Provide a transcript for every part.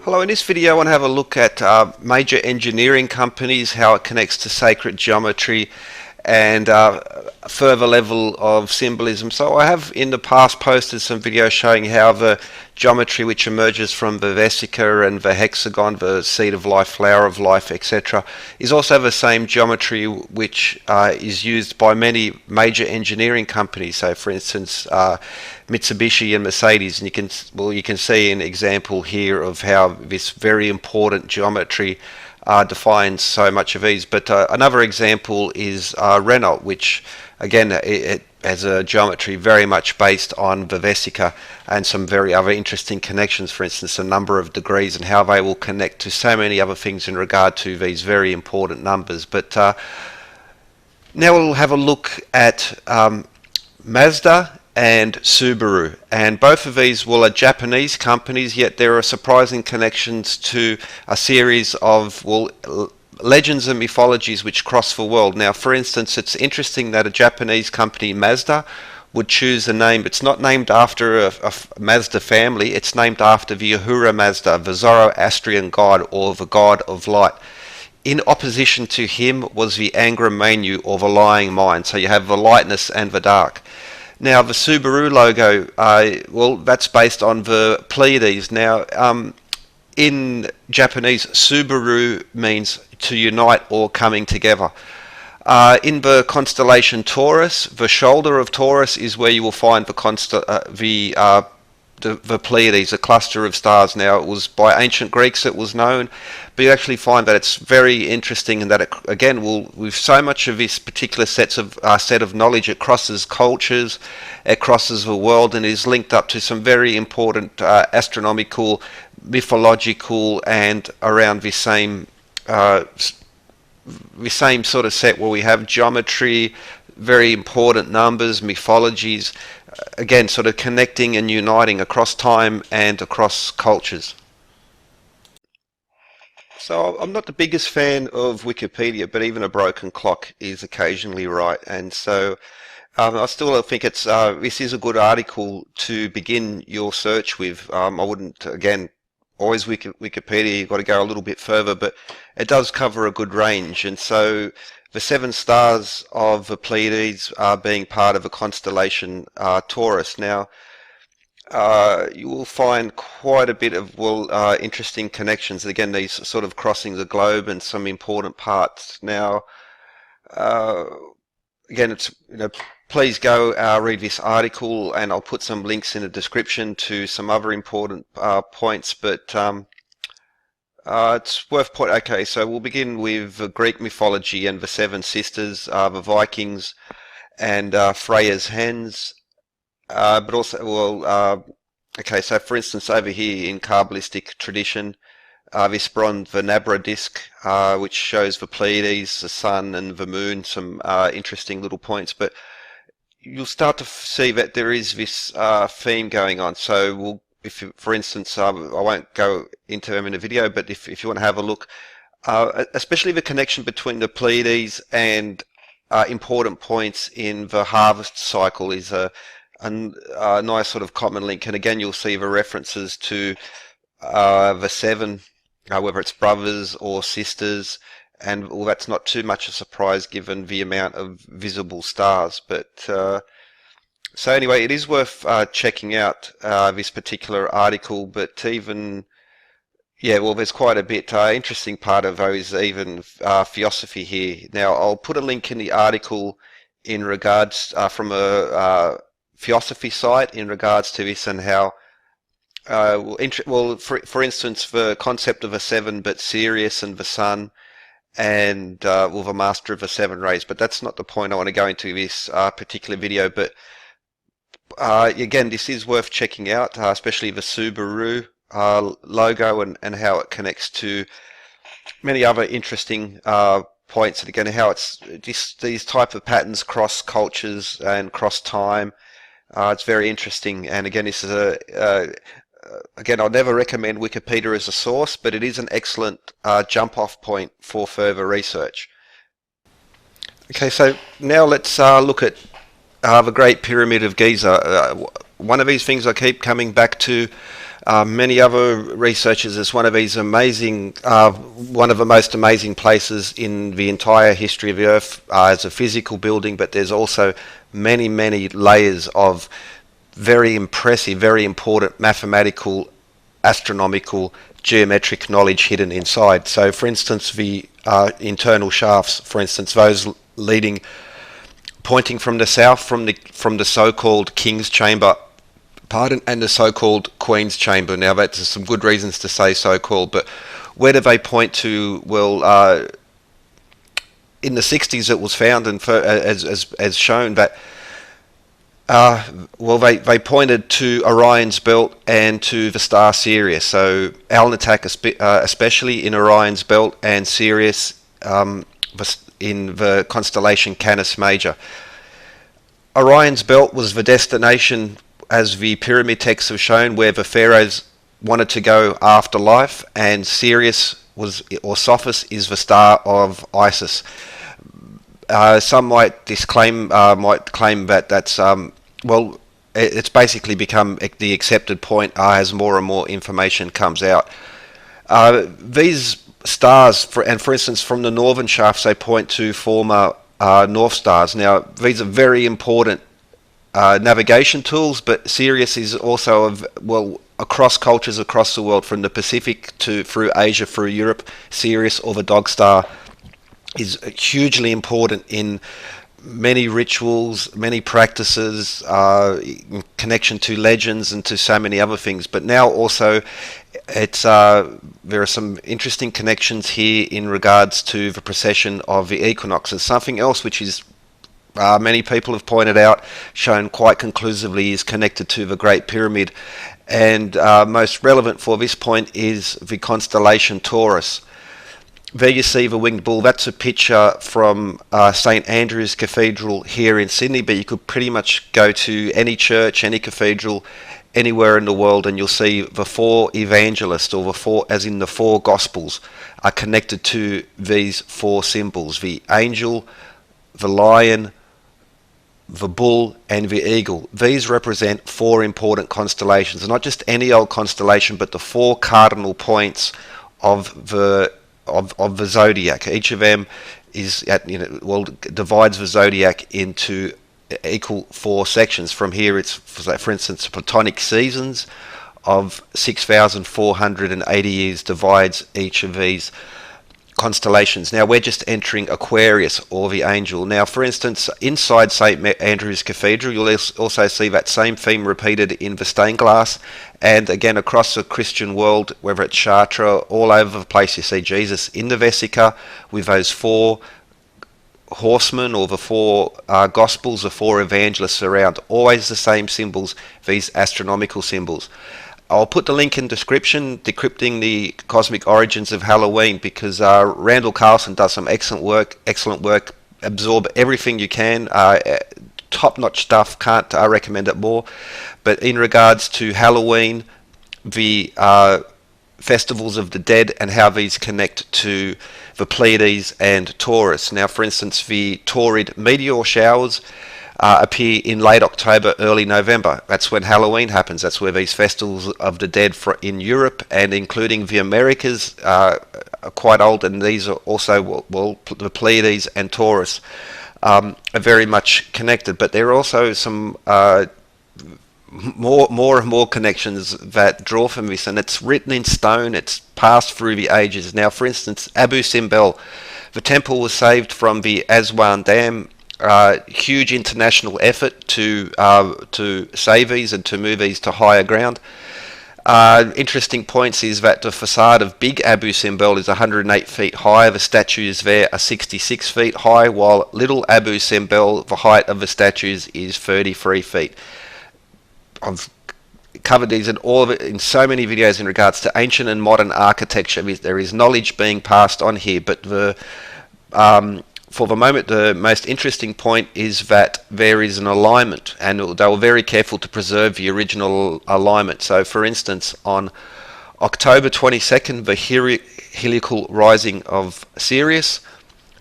Hello, in this video I want to have a look at major engineering companies, how it connects to sacred geometry and a further level of symbolism. So I have in the past posted some videos showing how the geometry which emerges from the vesica and the hexagon, the seed of life, flower of life, etc., is also the same geometry which is used by many major engineering companies. So for instance, Mitsubishi and Mercedes, and you can see an example here of how this very important geometry defines so much of these. But another example is RENAULT, which again it has a geometry very much based on the vesica and some very other interesting connections, for instance a number of degrees and how they will connect to so many other things in regard to these very important numbers. But now we'll have a look at Mazda and Subaru, and both of these are Japanese companies, yet there are surprising connections to a series of legends and mythologies which cross the world. Now for instance, it's interesting that a Japanese company, Mazda, would choose a name. It's not named after a Mazda family, it's named after the Ahura Mazda, the Zoroastrian god or the god of light. In opposition to him was the Angra Mainyu, or the lying mind. So you have the lightness and the dark. Now the Subaru logo, that's based on the Pleiades. Now in Japanese, Subaru means to unite or coming together. In the constellation Taurus, the shoulder of Taurus is where you will find the Pleiades, a cluster of stars. Now it was by ancient Greeks it was known, but you actually find that it's very interesting and that it, again, with so much of this particular set of knowledge, it crosses cultures, it crosses the world, and is linked up to some very important astronomical, mythological, and around this same sort of set where we have geometry, very important numbers, mythologies, again sort of connecting and uniting across time and across cultures. So I'm not the biggest fan of Wikipedia, but even a broken clock is occasionally right, and so I still think this is a good article to begin your search with. I wouldn't, again, always Wikipedia, you've got to go a little bit further, but it does cover a good range. And so the 7 stars of the Pleiades are being part of the constellation Taurus. Now you will find quite a bit of interesting connections. Again, these sort of crossing the globe and some important parts. Now again, it's, please go read this article, and I'll put some links in the description to some other important points, but it's worth pointing. Okay, so we'll begin with Greek mythology and the 7 sisters, the Vikings and Freya's hens, but also, okay, so for instance over here in Kabbalistic tradition, this bronze Venabra disc, which shows the Pleiades, the sun and the moon, some interesting little points, but you'll start to see that there is this theme going on. So for instance, I won't go into them in a video, but if you want to have a look, especially the connection between the Pleiades and important points in the harvest cycle is a nice sort of common link. And again, you'll see the references to the 7, whether it's brothers or sisters, and that's not too much a surprise given the amount of visible stars. But so anyway, it is worth checking out this particular article. But even, yeah, there's quite a bit interesting part of those, even theosophy here. Now I'll put a link in the article in regards from a theosophy site in regards to this, and how for instance, the concept of a 7, but Sirius and the sun, and the master of the 7 rays. But that's not the point I want to go into this particular video. But again, this is worth checking out, especially the Subaru logo and how it connects to many other interesting points, and again how it's just these type of patterns cross cultures and cross time. It's very interesting, and again, this is again, I'll never recommend Wikipedia as a source, but it is an excellent jump-off point for further research. Okay, so now let's look at the Great Pyramid of Giza. one of these things I keep coming back to. Many other researchers, it's one of these amazing, one of the most amazing places in the entire history of the Earth as a physical building, but there's also many, many layers of very impressive, very important mathematical, astronomical, geometric knowledge hidden inside. So, for instance, the internal shafts, for instance, those leading, pointing from the south, from the so-called King's Chamber, and the so-called Queen's Chamber. Now, that's some good reasons to say so-called, but where do they point to? Well, in the 60s it was found, and as shown that they pointed to Orion's belt and to the star Sirius. So Alnitak especially in Orion's belt, and Sirius in the constellation Canis Major. Orion's belt was the destination, as the pyramid texts have shown, where the pharaohs wanted to go after life, and Sirius Sophis is the star of Isis. Some might claim that that's it's basically become the accepted point as more and more information comes out. These stars, for instance, from the northern shafts, they point to former North Stars. Now, these are very important navigation tools, but Sirius is also across cultures across the world, from the Pacific through Asia, through Europe. Sirius, or the Dog Star, is hugely important in many rituals, many practices, in connection to legends and to so many other things. But now also there are some interesting connections here in regards to the precession of the equinoxes. Something else which is many people have pointed out, shown quite conclusively, is connected to the Great Pyramid, and most relevant for this point is the constellation Taurus. There you see the winged bull. That's a picture from St Andrew's Cathedral here in Sydney, but you could pretty much go to any church, any cathedral, anywhere in the world, and you'll see the four evangelists, or the four gospels, are connected to these four symbols: the angel, the lion, the bull, and the eagle. These represent four important constellations, and not just any old constellation, but the four cardinal points of the zodiac. Each of them divides the zodiac into equal four sections. From here, it's, for instance, Platonic seasons of 6,480 years divides each of these constellations. Now, we're just entering Aquarius, or the angel. Now, for instance, inside St Andrew's Cathedral, you'll also see that same theme repeated in the stained glass, and again across the Christian world, whether it's Chartres, all over the place, you see Jesus in the Vesica with those four horsemen, or the four gospels, the four evangelists around. Always the same symbols, these astronomical symbols. I'll put the link in description, Decrypting the Cosmic Origins of Halloween, because Randall Carlson does some excellent work. Absorb everything you can. Top-notch stuff, can't recommend it more. But in regards to Halloween, the festivals of the dead, and how these connect to the Pleiades and Taurus. Now, for instance, the Taurid meteor showers appear in late October, early November. That's when Halloween happens. That's where these festivals of the dead in Europe, and including the Americas, are quite old, and these are also, the Pleiades and Taurus are very much connected. But there are also some more and more connections that draw from this, and it's written in stone. It's passed through the ages. Now, for instance, Abu Simbel, the temple was saved from the Aswan Dam. Huge international effort to save these and to move these to higher ground. Interesting points is that the facade of Big Abu Simbel is 108 feet high. The statues there are 66 feet high, while Little Abu Simbel, the height of the statues is 33 feet. I've covered these in so many videos in regards to ancient and modern architecture. There is knowledge being passed on here, but for the moment, the most interesting point is that there is an alignment, and they were very careful to preserve the original alignment. So, for instance, on October 22nd, the helical rising of Sirius,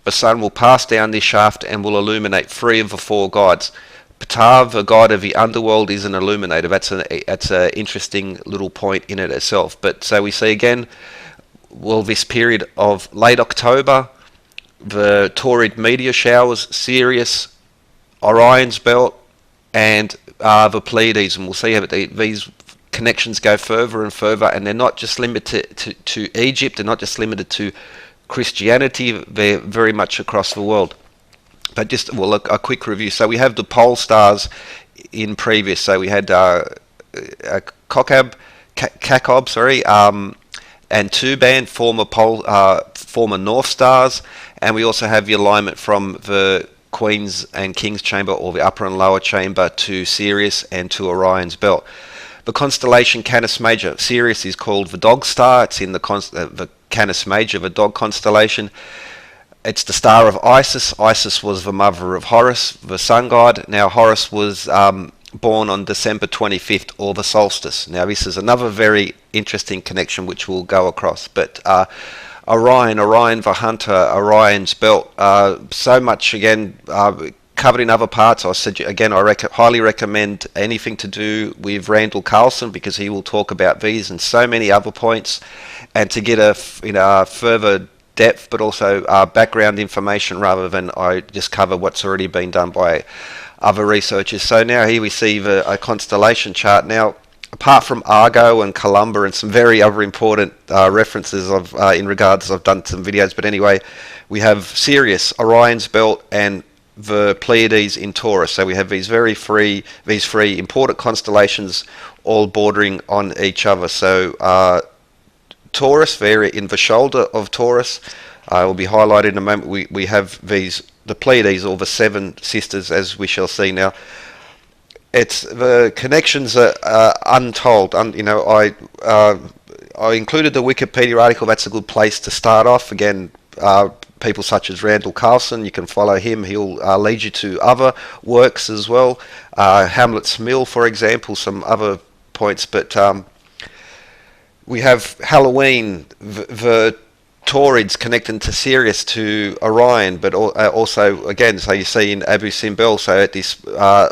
the sun will pass down this shaft and will illuminate three of the four gods. Ptah, the god of the underworld, is an illuminator. That's an interesting little point in it itself. But so we see again, well, this period of late October, the Taurid meteor showers, Sirius, Orion's belt, and the Pleiades, and we'll see how these connections go further and further, and they're not just limited to Egypt, they're not just limited to Christianity, they're very much across the world. But just, well, a quick review. So we have the pole stars in previous. So we had Kakab, and Tuban, former North Stars, and we also have the alignment from the Queen's and King's Chamber, or the upper and lower chamber, to Sirius and to Orion's belt. The constellation Canis Major, Sirius is called the Dog Star. It's in the Canis Major, the Dog constellation. It's the star of Isis. Isis was the mother of Horus, the sun god. Now Horus was born on December 25th, or the solstice. Now this is another very interesting connection which we'll go across. But Orion the hunter, Orion's belt, so much again covered in other parts. I highly recommend anything to do with Randall Carlson, because he will talk about these and so many other points, and to get a further depth, but also background information, rather than I just cover what's already been done by other researchers. So now here we see a constellation chart. Now, apart from Argo and Columba and some very other important references in regards, I've done some videos, but anyway, we have Sirius, Orion's belt, and the Pleiades in Taurus. So we have these three important constellations all bordering on each other. So Taurus, there in the shoulder of Taurus, will be highlighted in a moment. We have the Pleiades, or the seven sisters, as we shall see now. It's the connections are untold. I included the Wikipedia article. That's a good place to start off. Again, people such as Randall Carlson, you can follow him. He'll lead you to other works as well. Hamlet's Mill, for example, some other points. But we have Halloween, the Taurids connecting to Sirius, to Orion, but also, again, so you see in Abu Simbel, so at this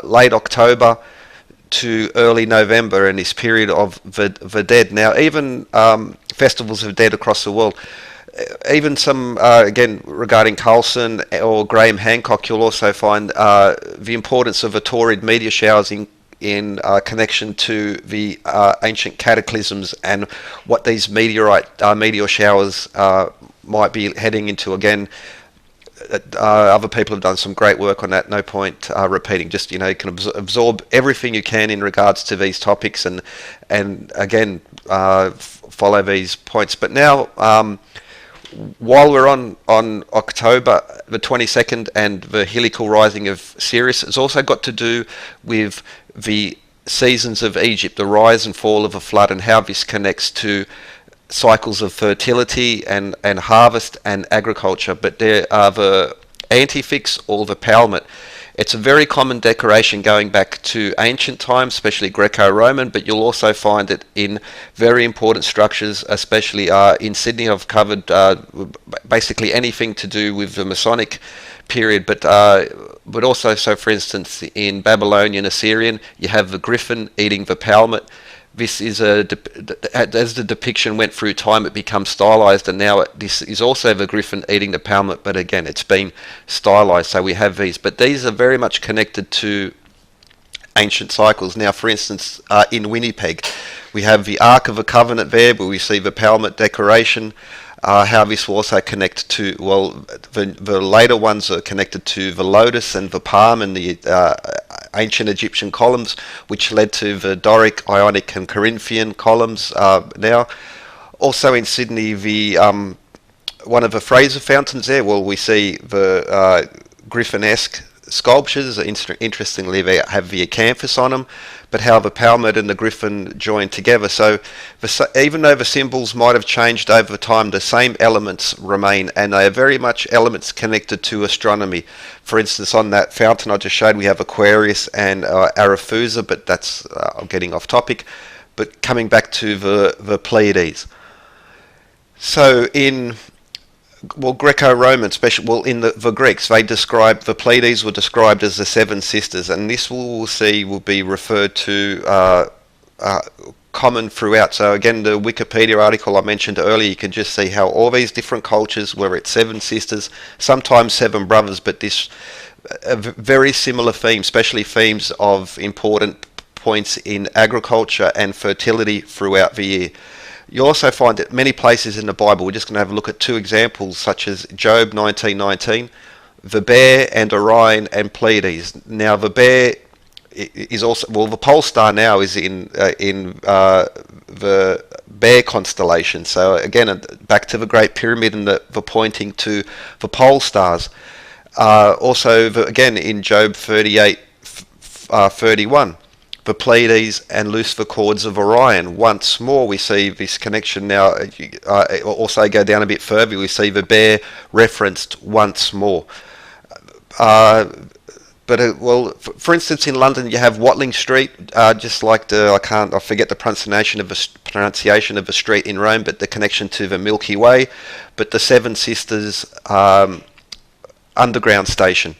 late October to early November, in this period of the dead. Now, even festivals of dead across the world, even some, again, regarding Carlson or Graham Hancock, you'll also find the importance of the Taurid meteor showers in connection to the ancient cataclysms, and what these meteor showers might be heading into. Again, other people have done some great work on that. No point repeating. Just, you can absorb everything you can in regards to these topics, and again, follow these points. But now, while we're on October the 22nd and the helical rising of Sirius, it's also got to do with the seasons of Egypt, the rise and fall of a flood, and how this connects to cycles of fertility and harvest and agriculture. But there are the antefix, or the palmet. It's a very common decoration going back to ancient times, especially Greco-Roman, but you'll also find it in very important structures, especially in Sydney. I've covered basically anything to do with the Masonic period, but also, so for instance, in Babylonian, Assyrian, you have the griffin eating the palmet. This is as the depiction went through time, it becomes stylized, and now this is also the griffin eating the palmet, but again, it's been stylized. So we have these, but these are very much connected to ancient cycles. Now, for instance, in Winnipeg, we have the Ark of the Covenant there, where we see the palmet decoration. How this will also connect to, well, the later ones are connected to the lotus and the palm and the ancient Egyptian columns, which led to the Doric, Ionic and Corinthian columns now. Also in Sydney, the one of the Fraser fountains there, well, we see the Griffin-esque sculptures. Interestingly, they have the acanthus on them, but how the palmet and the griffin join together. So even though the symbols might have changed over time, the same elements remain, and they are very much elements connected to astronomy. For instance, on that fountain I just showed, we have Aquarius and Arethusa, but that's I'm getting off topic. But coming back to the Pleiades. So in well, Greco-Roman, especially, well, in the Greeks, they described the Pleiades were described as the seven sisters, and this we'll see will be referred to common throughout. So again, the Wikipedia article I mentioned earlier, you can just see how all these different cultures, where it's seven sisters, sometimes seven brothers, but this a very similar theme, especially themes of important points in agriculture and fertility throughout the year. You also find it many places in the Bible. We're just going to have a look at two examples, such as Job 19:19, the bear and Orion and Pleiades. Now the bear is also, well, the pole star now is in the bear constellation. So again, back to the Great Pyramid and the pointing to the pole stars. Also, again in Job 38:31. The Pleiades and loose the cords of Orion. Once more we see this connection now. Also go down a bit further, we see the bear referenced once more. Well, for instance, in London you have Watling Street, just like I forget the pronunciation of the street in Rome, but the connection to the Milky Way, but the Seven Sisters underground station.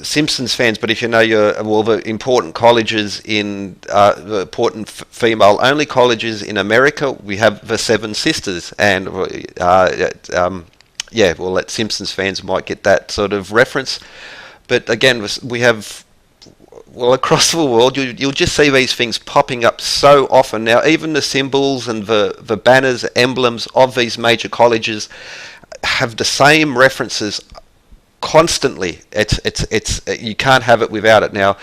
Simpsons fans, but if you know the important colleges in the important female-only colleges in America, we have the Seven Sisters, and that Simpsons fans might get that sort of reference. But again, we have, well, across the world, you'll just see these things popping up so often now. Even the symbols and the banners, emblems of these major colleges have the same references constantly. It's you can't have it without it. Now,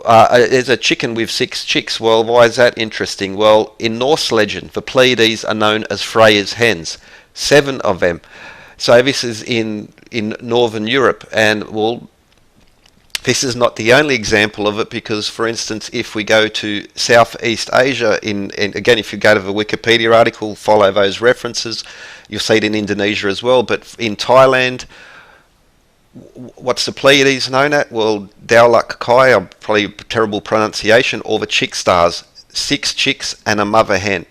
there's a chicken with 6 chicks. Well, why is that interesting? Well, in Norse legend, the Pleiades are known as Freya's hens, 7 of them. So this is in Northern Europe, and well, this is not the only example of it, because, for instance, if we go to Southeast Asia, again, if you go to the Wikipedia article, follow those references, you'll see it in Indonesia as well. But in Thailand, what's the Pleiades known at? Well, Daulak Kai, probably terrible pronunciation, or the chick stars, 6 chicks and a mother hen.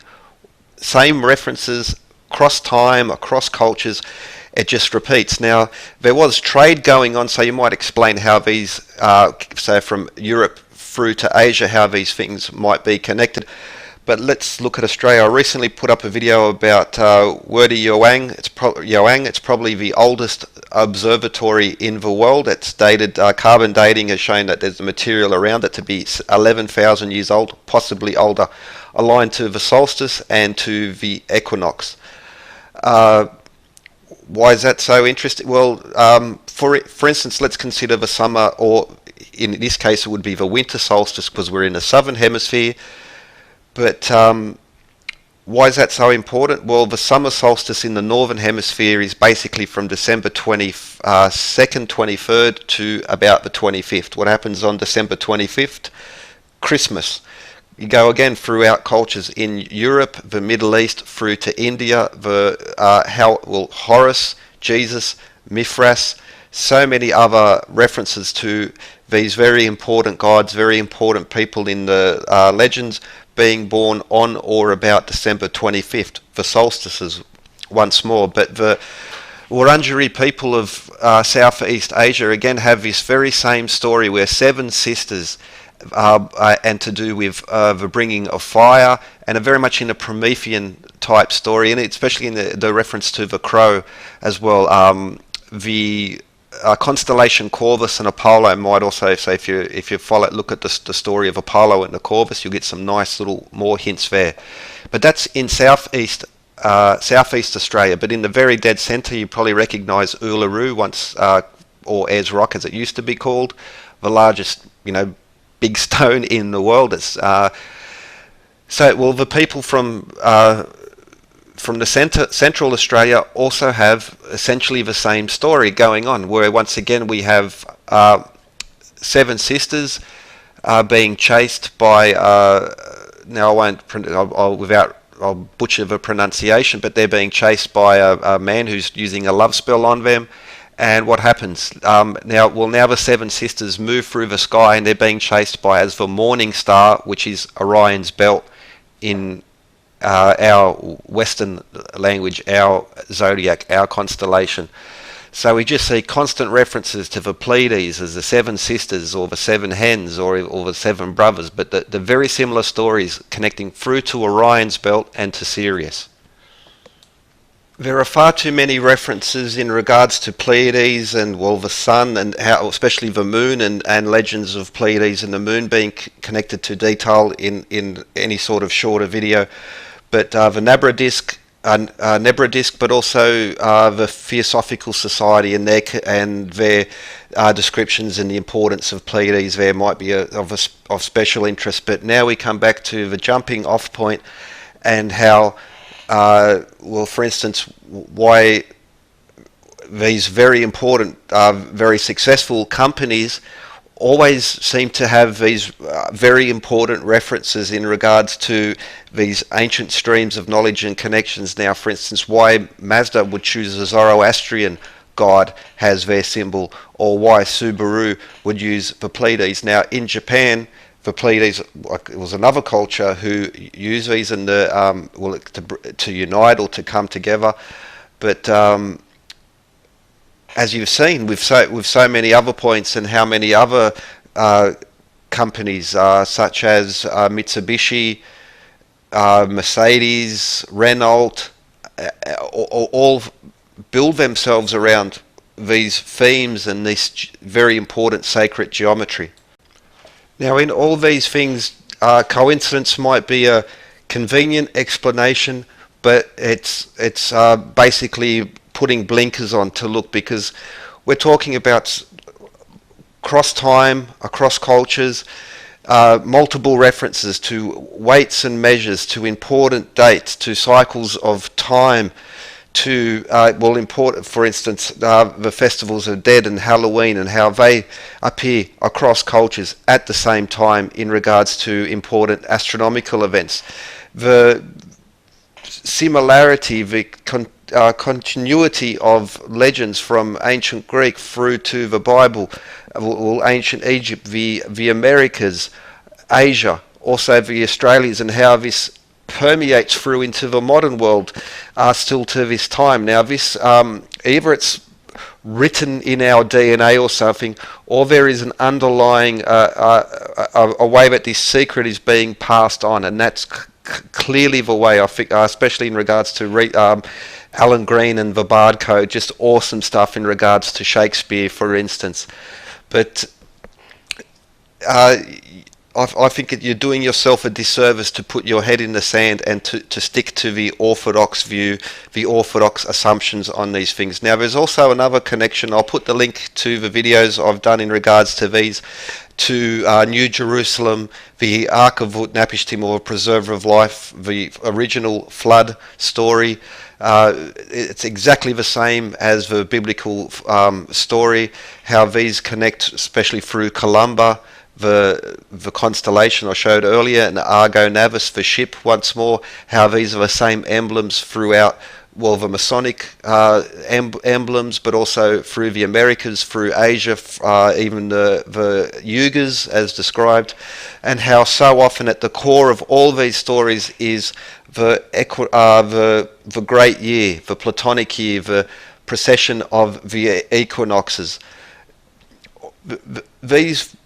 Same references, across time, across cultures, it just repeats. Now, there was trade going on, so you might explain how these, say from Europe through to Asia, how these things might be connected. But let's look at Australia. I recently put up a video about Werdi Yoang. It's probably the oldest observatory in the world. It's dated, carbon dating has shown that there's material around it to be 11,000 years old, possibly older, aligned to the solstice and to the equinox. Why is that so interesting? Well, for instance, let's consider the summer, or in this case it would be the winter solstice, because we're in the southern hemisphere. But why is that so important? Well, the summer solstice in the northern hemisphere is basically from December 22nd, 23rd to about the 25th. What happens on December 25th? Christmas. You go again throughout cultures in Europe, the Middle East, through to India, Horus, Jesus, Mithras, so many other references to these very important gods, very important people in the legends, being born on or about December 25th, the solstices once more. But the Wurundjeri people of Southeast Asia again have this very same story, where 7 sisters, and to do with the bringing of fire, and very much in a Promethean type story, and especially in the reference to the crow as well. The constellation Corvus and Apollo might also say, if you look at the story of Apollo and the Corvus, you'll get some nice little more hints there. But that's in southeast Australia. But in the very dead centre, you probably recognise Uluru, once or Ayers Rock as it used to be called, the largest big stone in the world. It's the people from the central Australia also have essentially the same story going on, where once again we have 7 sisters being chased by now I'll butcher the pronunciation, but they're being chased by a man who's using a love spell on them. And what happens? Now the 7 sisters move through the sky, and they're being chased by as the morning star, which is Orion's belt in our Western language, our zodiac, our constellation. So we just see constant references to the Pleiades as the seven sisters or the seven hens or the seven brothers, but the very similar stories connecting through to Orion's belt and to Sirius. There are far too many references in regards to Pleiades and, well, the sun and how, especially the moon and legends of Pleiades and the moon being connected to detail in any sort of shorter video. But the Nebra disc, but also the Theosophical Society and their descriptions and the importance of Pleiades there might be of special interest. But now we come back to the jumping off point and how, well, for instance, why these very important, very successful companies always seem to have these very important references in regards to these ancient streams of knowledge and connections. Now, for instance, why Mazda would choose a Zoroastrian god has their symbol, or why SUBARU would use the Pleiades. Now, in Japan, the Pleiades, it was another culture who used these in to unite or to come together. But as you've seen with so many other points and how many other companies such as Mitsubishi, Mercedes, Renault, all build themselves around these themes and this very important sacred geometry. Now, in all these things, coincidence might be a convenient explanation, but it's basically putting blinkers on to look, because we're talking about cross time, across cultures, multiple references to weights and measures, to important dates, to cycles of time, to important, for instance, the festivals of Dead and Halloween and how they appear across cultures at the same time in regards to important astronomical events. The similarity, the continuity of legends from ancient Greek through to the Bible, ancient Egypt, the Americas, Asia, also the Australias, and how this permeates through into the modern world still to this time. Now, this either it's written in our DNA or something, or there is an underlying a way that this secret is being passed on, and that's clearly the way, I think, especially in regards to Alan Green and the Bard Code, just awesome stuff in regards to Shakespeare, for instance. But I think that you're doing yourself a disservice to put your head in the sand and to stick to the orthodox view, the orthodox assumptions on these things. Now, there's also another connection. I'll put the link to the videos I've done in regards to these, to New Jerusalem, the Ark of Utnapishtim, or Preserver of Life, the original flood story. It's exactly the same as the biblical story, how these connect, especially through Columba, the constellation I showed earlier, and Argo Navis, the ship, once more, how these are the same emblems throughout, well, the Masonic emblems, but also through the Americas, through Asia, even the Yugas as described, and how so often at the core of all these stories is the great year, the Platonic year, the precession of the equinoxes. These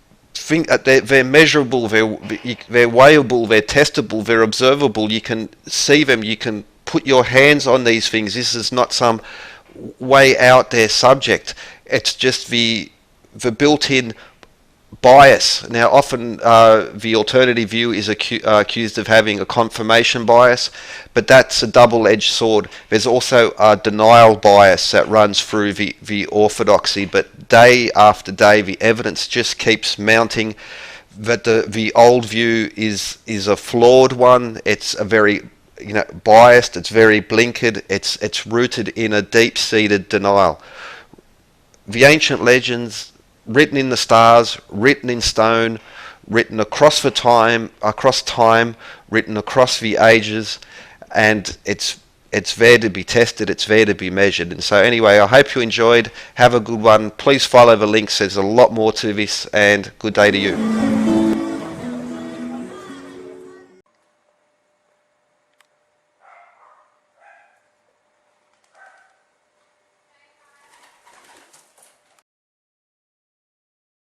they're measurable, they're weighable, they're testable, they're observable. You can see them, you can put your hands on these things. This is not some way out there subject. It's just the built-in bias. Now, often the alternative view is accused of having a confirmation bias, but that's a double-edged sword. There's also a denial bias that runs through the orthodoxy, but day after day the evidence just keeps mounting that the old view is a flawed one. It's a very biased, it's very blinkered, it's rooted in a deep-seated denial. The ancient legends, written in the stars, written in stone, written across time, written across the ages, and it's there to be tested, it's there to be measured. And so anyway, I hope you enjoyed. Have a good one. Please follow the links. There's a lot more to this, and good day to you.